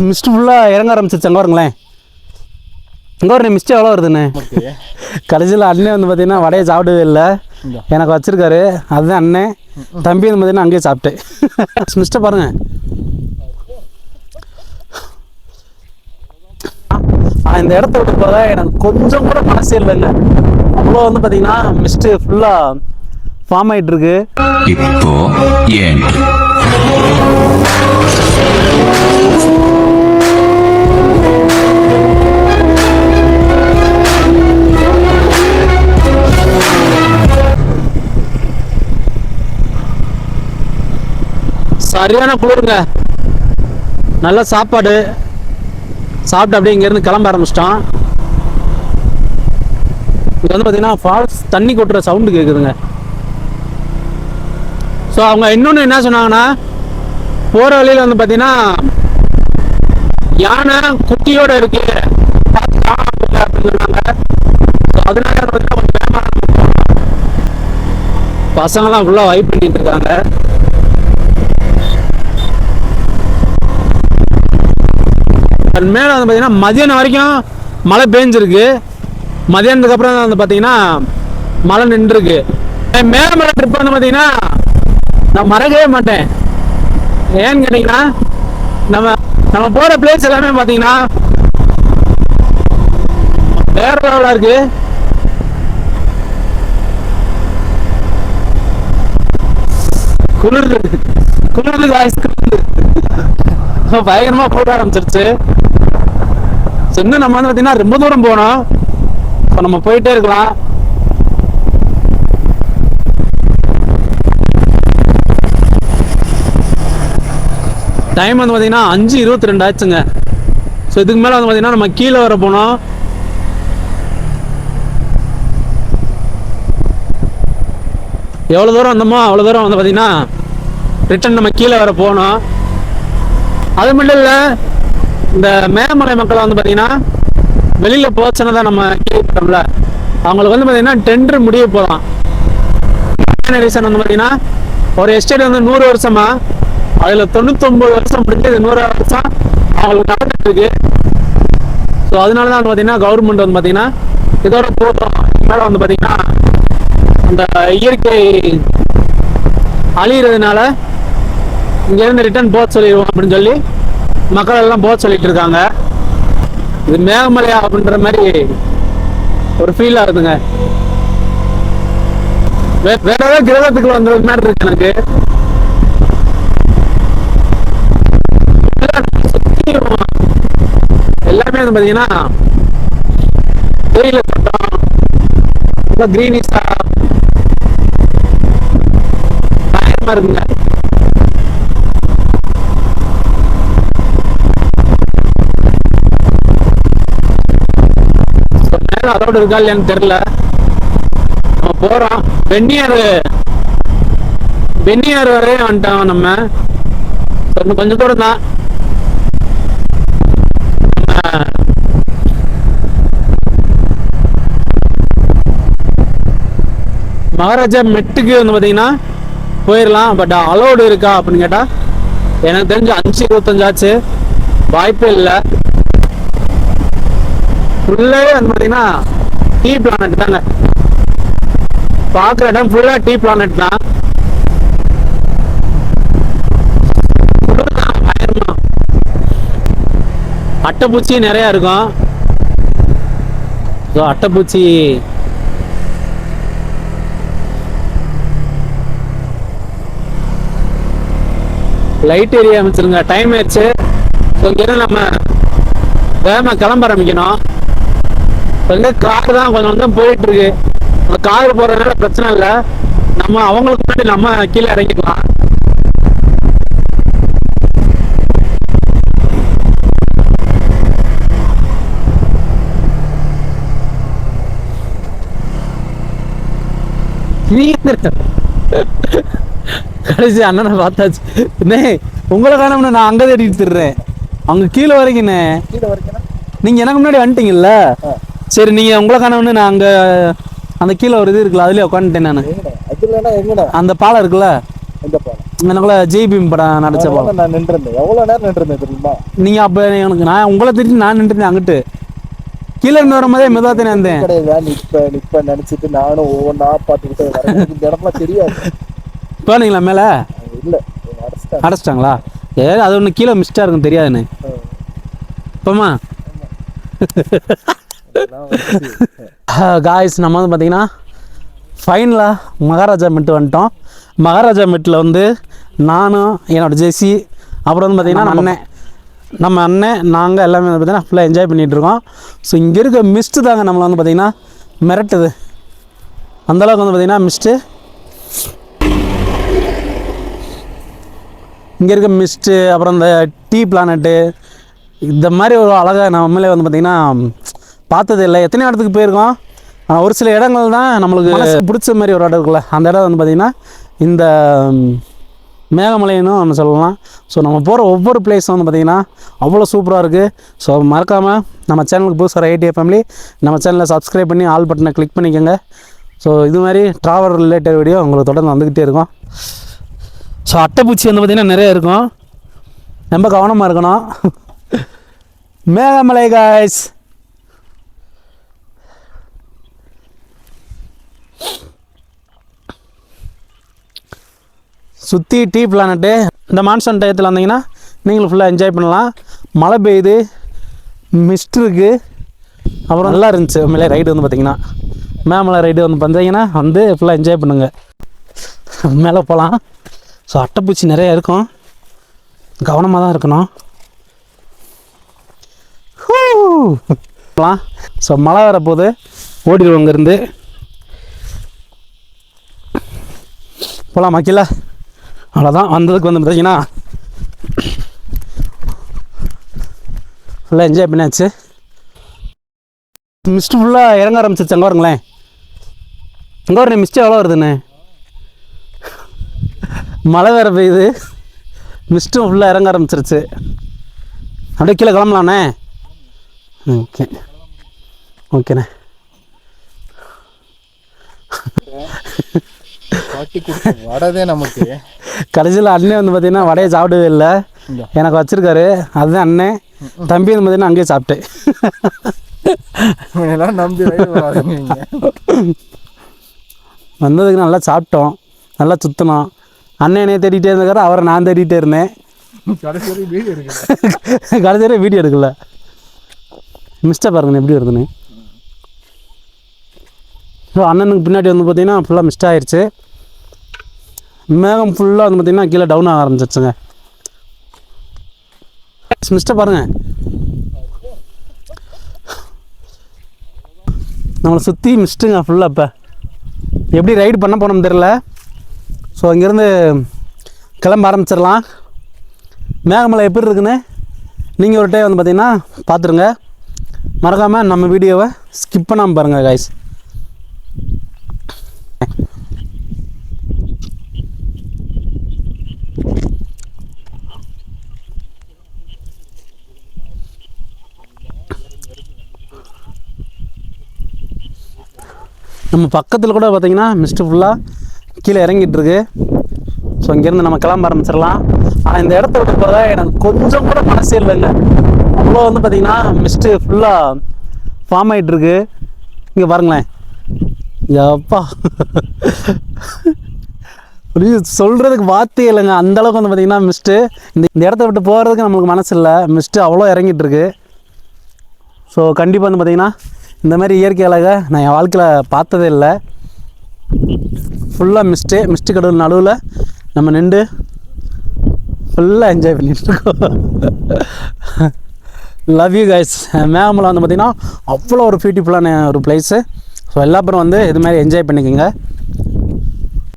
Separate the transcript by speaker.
Speaker 1: Mist ஃபுல்லாக இறங்க ஆரம்பிச்சிருச்சு. அங்கே வருங்களேன், இங்கே ஒரு மிஸ்ட் எவ்வளோ வருதுண்ணே. கடைசியில் அண்ணன் வந்து பார்த்தீங்கன்னா வடையை சாப்பிடவே இல்லை, எனக்கு வச்சுருக்காரு. அதுதான் அண்ணன். தம்பி வந்து பார்த்தீங்கன்னா அங்கேயே சாப்பிட்டேன். மிஸ்ட்டை பாருங்கள். இந்த இடத்த விட்டு போக எனக்கு கொஞ்சம் கூட மனசே இல்லைங்க. அவ்வளோ வந்து பார்த்தீங்கன்னா மிஸ்ட்டு ஃபுல்லாக ஃபார்ம் ஆகிட்டு இருக்கு. இப்போ ஏன் சரியான குளிருங்க. நல்ல சாப்பாடு சாப்பிட்டு அப்படியே இங்கேருந்து கிளம்ப ஆரம்பிச்சிட்டோம். இது வந்து பார்த்தீங்கன்னா ஃபால்ஸ் தண்ணி கொட்டுற சவுண்டு கேட்குதுங்க. ஸோ அவங்க இன்னொன்று என்ன சொன்னாங்கன்னா, போகிற வழியில் வந்து பார்த்தீங்கன்னா யானை குட்டியோட இருக்கு அப்படின்னு சொன்னாங்க. அதனால பார்த்தீங்கன்னா பசங்களாம் ஃபுல்லாக வைப் பண்ணிட்டு இருக்காங்க. மேலே வந்து பார்த்தீங்கன்னா மதியானம் வரைக்கும் மழை பெஞ்சிருக்கு. மதியானத்துக்கு அப்புறம் வந்து பார்த்தீங்கன்னா மழை நின்றுருக்கு. மேகமலை ட்ரிப் வந்து பார்த்தீங்கன்னா நான் மறக்கவே மாட்டேன். ஏன்னு கேட்டிங்கன்னா நம்ம போகிற பிளேஸ் எல்லாமே பார்த்தீங்கன்னா வேற லெவலாக இருக்கு. குளிர்ந்து பயங்கரமா போட ஆரம்பிச்சிருச்சு. இன்னும் நம்ம வந்து பார்த்தீங்கன்னா ரொம்ப தூரம் போனோம். இப்போ நம்ம போயிட்டே இருக்கலாம். டைம் வந்து பார்த்தீங்கன்னா 5:22 ஆச்சுங்க. ஸோ இதுக்கு மேலே வந்து பார்த்தீங்கன்னா நம்ம கீழே வர போனோம். எவ்வளோ தூரம் வந்தோமோ அவ்வளோ தூரம் வந்து பார்த்தீங்கன்னா ரிட்டன் நம்ம கீழே வர போனோம். அது மட்டும் இல்லை, இந்த மேகமலை மக்களை வந்து பார்த்தீங்கன்னா வெளியில் போச்சுன்னா நம்ம கேள்விப்பட்டோம்ல, அவங்களுக்கு வந்து பார்த்தீங்கன்னா டெண்டர் முடிய போகலாம். ரீசன் வந்து பார்த்தீங்கன்னா ஒரு எஸ்டேட் வந்து 100 வருஷமா, அதில் 99 வருஷம் முடிஞ்சு 100 வருஷம் அவங்களுக்கு நடந்துட்டு இருக்கு. ஸோ அதனால தான் வந்து பார்த்தீங்கன்னா கவர்மெண்ட் வந்து பார்த்தீங்கன்னா இதோட போகிறோம் மேலே வந்து பார்த்தீங்கன்னா அந்த இயற்கை அழிகிறதுனால இங்கேருந்து ரிட்டர்ன் போக சொல்லிடுவோம் அப்படின்னு சொல்லி மக்கள் எல்லாம் போக சொல்லிட்டு இருக்காங்க. இது மேகமலையா அப்படின்ற மாதிரி ஒரு ஃபீல் ஆகுதுங்க. வேற ஏதாவது கிரகத்துக்கு வந்த மாதிரி இருக்கு எனக்கு. எல்லாமே வந்து பாத்தீங்கன்னா தேயிலை தோட்டம், கிரீனிஷா பயமா இருக்குங்க. அதோட இருக்கா இல்லையான்னு தெரியல. நம்ம போறோம். வெண்ணியாறு வரையும் வந்துட்டோம். நம்ம கொஞ்சம் தூரம் தான். மகாராஜா மெட்டுக்கு வந்து பாத்தீங்கன்னா போயிடலாம். பட் அலோடு இருக்கா அப்படின்னு கேட்டா எனக்கு தெரிஞ்சு 5:25 ஆச்சு. வாய்ப்பே இல்லை. ஃபுல்லாவே வந்து பாத்தீங்கன்னா டீ பிளானட் தாங்க. பார்க்குற இடம் ஃபுல்லா டீ பிளானட் தான். அட்டைப்பூச்சி நிறைய இருக்கும். அட்டைப்பூச்சி லைட் ஏரியா அமைச்சிருங்க. டைம் ஆயிடுச்சு. இங்கிருந்து நம்ம வேகமா கிளம்ப ஆரம்பிக்கணும். கார் தான் கொஞ்சம் கொஞ்சம் போயிட்டு இருக்கு. அந்த கார் போறதுனால பிரச்சனை இல்லை. நம்ம அவங்களுக்கு முன்னாடி நம்ம கீழே இறங்கிக்கலாம். கடைசி அண்ணனை பார்த்தாச்சு. உங்களை காணோம்னு நான் அங்கே தேடிட்டு திடுறேன். அங்கே கீழே வரைக்குண்ணே. நீங்கள் எனக்கு முன்னாடி வந்துட்டீங்கல்ல. சரி, நீங்கள் உங்களை காணோம்னு நான் அங்கே அந்த கீழே ஒரு இது இருக்குல்ல, அதுலேயே உட்காந்துட்டேன் நான். அந்த பாலம் இருக்குல்ல, எனக்குள்ள ஜெய்பீம் படம் நடிச்சப்போ
Speaker 2: நான் நின்றுருந்தேன். எவ்வளோ நேரம் நின்றுருந்தேன் தெரியுமா?
Speaker 1: நீங்கள் அப்போ எனக்கு நான் உங்களை திட்டு நான் நின்றுருந்தேன் அங்கிட்டு கீழே இருந்து வரும்போதே மெதுவாக தானே இருந்தேன்.
Speaker 2: கிடையாது நிப்ப நினைச்சிட்டு நானும் ஒவ்வொன்றா பார்த்துக்கிட்டே வரேன். இந்த இடம்லாம் தெரியாது.
Speaker 1: போனீங்களா மேலே?
Speaker 2: இல்லை,
Speaker 1: அடைச்சிட்டாங்களா? ஏதாவது அது ஒன்று கீழே மிஸ்டாக இருக்கும் தெரியாதுன்னு இப்போமா காய்ஸ் நம்ம வந்து பார்த்தீங்கன்னா ஃபைனலாக மகாராஜா மெட்டு வந்துட்டோம். மகாராஜா மெட்டில் வந்து நானும் என்னோடய ஜெஸி அப்புறம் வந்து பார்த்திங்கன்னா நம்ம அண்ணன் நாங்கள் எல்லாமே வந்து பார்த்திங்கன்னா ஃபுல்லாக என்ஜாய் பண்ணிகிட்ருக்கோம். ஸோ இங்கே இருக்க மிஸ்ட்டு தாங்க நம்மளை வந்து பார்த்திங்கன்னா மிரட்டுது. அந்தளவுக்கு வந்து பார்த்திங்கன்னா மிஸ்ட்டு இங்கே இருக்க மிஸ்ட்டு அப்புறம் இந்த டீ பிளானட்டு இந்த மாதிரி ஒரு அழகாக நம்மளே வந்து பார்த்திங்கன்னா பார்த்தது இல்லை. எத்தனை இடத்துக்கு போயிருக்கோம். ஒரு சில இடங்கள் தான் நம்மளுக்கு பிடிச்ச மாதிரி ஒரு இடம் இருக்குல்ல, அந்த இடம் வந்து பார்த்திங்கன்னா இந்த மேகமலைன்னு ஒன்று சொல்லலாம். ஸோ நம்ம போகிற ஒவ்வொரு பிளேஸும் வந்து பார்த்திங்கன்னா அவ்வளோ சூப்பராக இருக்குது. ஸோ மறக்காமல் நம்ம சேனலுக்கு புதுசாக ஐடியா ஃபேமிலி நம்ம சேனலில் சப்ஸ்கிரைப் பண்ணி ஆல் பட்டனை கிளிக் பண்ணிக்கோங்க. ஸோ இது மாதிரி ட்ராவல் ரிலேட்டட் வீடியோ உங்களுக்கு தொடர்ந்து வந்துக்கிட்டே இருக்கும். ஸோ அட்டைப்பூச்சி வந்து பார்த்திங்கன்னா நிறைய இருக்கும், ரொம்ப கவனமாக இருக்கணும். மேகமலை காய்ஸ் சுற்றி டீ பிளானட்டு. இந்த மான்சூன் டயத்தில் வந்தீங்கன்னா நீங்களும் ஃபுல்லாக என்ஜாய் பண்ணலாம். மழை பெய்யுது, மிஸ்ட் இருக்குது, அப்புறம் நல்லா இருந்துச்சு மேலே ரைடு வந்து பார்த்திங்கன்னா. மேமலை ரைடு வந்து பார்த்தீங்கன்னா வந்து ஃபுல்லாக என்ஜாய் பண்ணுங்கள். மேலே போகலாம். ஸோ அட்டைப்பூச்சி நிறையா இருக்கும், கவனமாக தான் இருக்கணும். போகலாம். ஸோ மழை வரப்போது ஓடிடுவோம் இங்கேருந்து. போகலாம் மக்களே. அவ்வளோதான், வந்ததுக்கு வந்து பார்த்தீங்கன்னா ஃபுல்லாக என்ஜாய் பண்ணியாச்சு. மிஸ்ட்டு ஃபுல்லாக இறங்க ஆரம்பிச்சிருச்சு. அங்கே வருங்களேன், அங்கே ஒரு மிஸ்ட்டு எவ்வளோ வருதுண்ணே. மழை வேறு பெய்யுது, மிஸ்ட்டும் ஃபுல்லாக இறங்க ஆரம்பிச்சிருச்சு. அப்படியே கீழே கிளம்பலாண்ணே. ஓகே ஓகேண்ணே.
Speaker 2: வடதே நமக்கு
Speaker 1: கடைசியில் அண்ணன் வந்து பார்த்தீங்கன்னா வடையை சாப்பிடவே இல்லை, எனக்கு வச்சுருக்காரு. அதுதான் அண்ணன். தம்பி வந்து பார்த்தீங்கன்னா அங்கேயே சாப்பிட்டேன்.
Speaker 2: நம்பி
Speaker 1: வந்ததுக்கு நல்லா சாப்பிட்டோம், நல்லா சுற்றினோம். அண்ணன் என்னையை தேடிகிட்டே இருந்திருக்காரு, அவரை நான் தேடிகிட்டே இருந்தேன். கடைசி வரை வீடியோ எடுக்கல. மிஸ்டேக் பாருங்கண்ணே எப்படி வருதுன்னு. ஸோ அண்ணனுக்கு பின்னாடி வந்து பார்த்திங்கன்னா ஃபுல்லாக மிஸ்ட் ஆகிடுச்சு. மேகம் ஃபுல்லாக வந்து பார்த்திங்கன்னா கீழே டவுன் ஆக ஆரம்பிச்சிருச்சுங்க. மிஸ்டை பாருங்கள், நம்மளை சுற்றி மிஸ்ட்டுங்க ஃபுல்லாக. இப்போ எப்படி ரைடு பண்ண போனோம்னு தெரில. ஸோ இங்கேருந்து கிளம்ப ஆரம்பிச்சிடலாம். மேகமலை எப்படி இருக்குன்னு நீங்கள் ஒரு டைம் வந்து பார்த்திங்கன்னா பார்த்துருங்க. மறக்காமல் நம்ம வீடியோவை ஸ்கிப் பண்ணாமல் பாருங்கள் காய்ஸ். நம்ம பக்கத்தில் கூட பார்த்திங்கன்னா மிஸ்ட்டு ஃபுல்லாக கீழே இறங்கிட்டுருக்கு. ஸோ இங்கேருந்து நம்ம கிளம்ப ஆரம்பிச்சிடலாம். ஆனால் இந்த இடத்த விட்டு போக எனக்கு கொஞ்சம் கூட மனசே இல்லைங்க. அவ்வளோ வந்து பார்த்திங்கன்னா மிஸ்ட்டு ஃபுல்லாக ஃபார்ம் ஆகிட்டுருக்கு. இங்கே பாருங்களேன், எப்பா சொல்கிறதுக்கு வார்த்தையே இல்லைங்க. அந்தளவுக்கு வந்து பார்த்திங்கன்னா மிஸ்ட்டு இந்த இடத்த விட்டு போகிறதுக்கு நம்மளுக்கு மனசு இல்லை. மிஸ்ட்டு அவ்வளோ இறங்கிட்டுருக்கு. ஸோ கண்டிப்பாக வந்து பார்த்திங்கன்னா இந்த மாதிரி இயற்கை அழகை நான் என் வாழ்க்கையில் பார்த்ததே இல்லை. ஃபுல்லாக மிஸ்ட்டு கடவுள் நடுவில் நம்ம நின்று ஃபுல்லாக என்ஜாய் பண்ணிட்டுருக்கோம். Love you guys. மேகமலை வந்து பார்த்திங்கன்னா அவ்வளோ ஒரு பியூட்டிஃபுல்லான ஒரு பிளேஸு. ஸோ எல்லா பேரும் வந்து இது மாதிரி என்ஜாய் பண்ணிக்கோங்க.